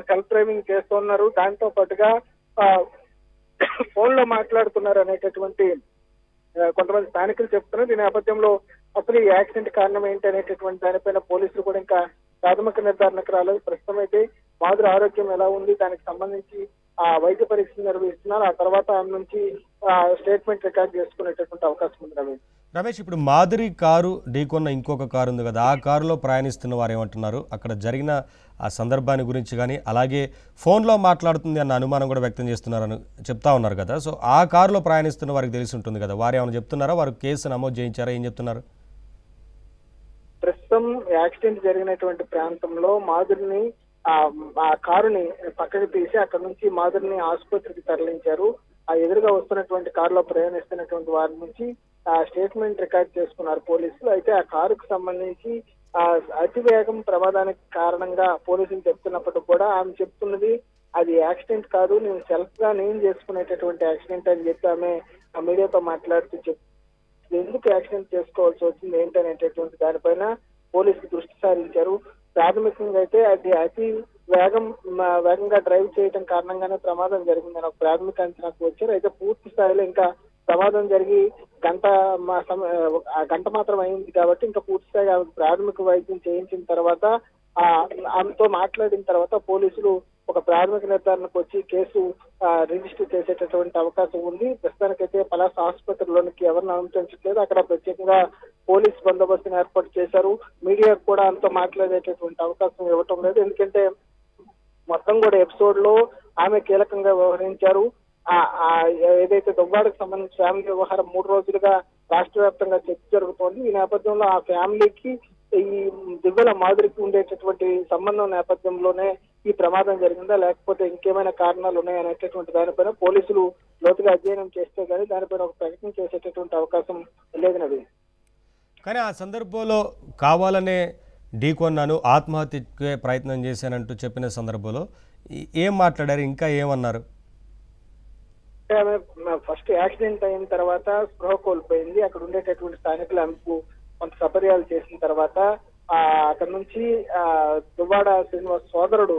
Self driving చేస్తున్నారు. దాంతో పాటుగా ఫోన్ లో మాట్లాడుతున్నారు అనేటటువంటి కొంతమంది స్థానికులు చెప్తున్నారు. ఈ నేపథ్యంలో అసలు ఈ యాక్సిడెంట్ కారణం ఏంటి అనేటటువంటి దానిపైన పోలీసులు కూడా ఇంకా ప్రాథమిక నిర్ధారణకు రాలేదు. ప్రస్తుతం అయితే మాధురి ఆరోగ్యం ఎలా ఉంది, దానికి సంబంధించి వైద్య పరీక్షలు నిర్వహిస్తున్నారు. ఆ తర్వాత ఆమె నుంచి స్టేట్మెంట్ రికార్డ్ చేసుకునేటటువంటి అవకాశం ఉంది. రమేష్, ఇప్పుడు మాధురి కారు ఢీకొన్న ఇంకొక కారు ఉంది కదా, ఆ కారులో ప్రయాణిస్తున్న వారు ఏమంటున్నారు? అక్కడ జరిగిన ఆ సందర్భాన్ని గురించి కానీ, అలాగే ఫోన్లో మాట్లాడుతుంది అన్న అనుమానం కూడా వ్యక్తం చేస్తున్నారని చెప్తా ఉన్నారు కదా. సో ఆ కారులో ప్రయాణిస్తున్న వారికి తెలిసి ఉంటుంది కదా, వారు ఏమైనా చెప్తున్నారా? వారు కేసు నమోదు చేయించారా? ఏం చెప్తున్నారు? ప్రస్తుతం యాక్సిడెంట్ జరిగినటువంటి ప్రాంతంలో మాధురిని ఆ కారుని పక్కకి తీసి అక్కడ నుంచి మాధురిని ఆసుపత్రికి తరలించారు. ఆ ఎదురుగా వస్తున్నటువంటి కారులో ప్రయాణిస్తున్నటువంటి వారి నుంచి స్టేట్మెంట్ రికార్డ్ చేసుకున్నారు పోలీసులు. అయితే ఆ కారుకు సంబంధించి అతివేగం ప్రమాదానికి కారణంగా పోలీసులు చెప్తున్నప్పటికీ కూడా ఆమె చెప్తున్నది అది యాక్సిడెంట్ కాదు, నేను సెల్ఫ్ గా నేను చేసుకునేటటువంటి యాక్సిడెంట్ అని చెప్పి ఆమె మీడియాతో మాట్లాడుతూ ఎందుకు యాక్సిడెంట్ చేసుకోవాల్సి వచ్చింది ఏంటనేటటువంటి దానిపైన పోలీసులు దృష్టి సారించారు. ప్రాథమికంగా అయితే అది అతి వేగంగా డ్రైవ్ చేయడం కారణంగానే ప్రమాదం జరిగిందని ఒక ప్రాథమిక అంచనాకు వచ్చారు. అయితే పూర్తి స్థాయిలో ఇంకా ప్రమాదం జరిగి గంట మాత్రం అయింది కాబట్టి ఇంకా పూర్తి స్థాయిగా ప్రాథమిక వైద్యం చేయించిన తర్వాత ఆమెతో మాట్లాడిన తర్వాత పోలీసులు ఒక ప్రాథమిక నిర్ధారణకు వచ్చి కేసు రిజిస్టర్ చేసేటటువంటి అవకాశం ఉంది. ప్రస్తుతానికైతే పలాస ఆసుపత్రిలోనికి ఎవరిని అనుమతించట్లేదు. అక్కడ ప్రత్యేకంగా పోలీస్ బందోబస్తును ఏర్పాటు చేశారు. మీడియాకు కూడా అంతా మాట్లాడేటటువంటి అవకాశం ఇవ్వటం లేదు. ఎందుకంటే మొత్తం కూడా ఎపిసోడ్ లో ఆమె కీలకంగా వ్యవహరించారు. ఏదైతే దువ్వాడకు సంబంధించి ఫ్యామిలీ వ్యవహారం 3 రోజులుగా రాష్ట్ర వ్యాప్తంగా చర్చ జరుగుతోంది. ఈ నేపథ్యంలో ఆ ఫ్యామిలీకి ఈ దివ్యల మాధురికి ఉండేటటువంటి సంబంధం నేపథ్యంలోనే ఈ ప్రమాదం జరిగిందా, లేకపోతే ఇంకేమైనా కారణాలు ఉన్నాయనేటటువంటి దానిపైన పోలీసులు లోతుగా అధ్యయనం చేస్తే కానీ దానిపైన ఒక ప్రకటన చేసేటటువంటి అవకాశం లేదు నవీన్. కానీ ఆ సందర్భంలో కావాలనే ఢీకొన్నాను, ఆత్మహత్యకే ప్రయత్నం చేశానంటూ చెప్పిన సందర్భంలో ఏం మాట్లాడారు, ఇంకా ఏమన్నారు? ఆమె ఫస్ట్ యాక్సిడెంట్ అయిన తర్వాత స్పృహ కోల్పోయింది. అక్కడ ఉండేటటువంటి స్థానికులు ఆమెకు కొంత సపర్యాలు చేసిన తర్వాత అక్కడ నుంచి దువ్వాడ శ్రీనివాస్ సోదరుడు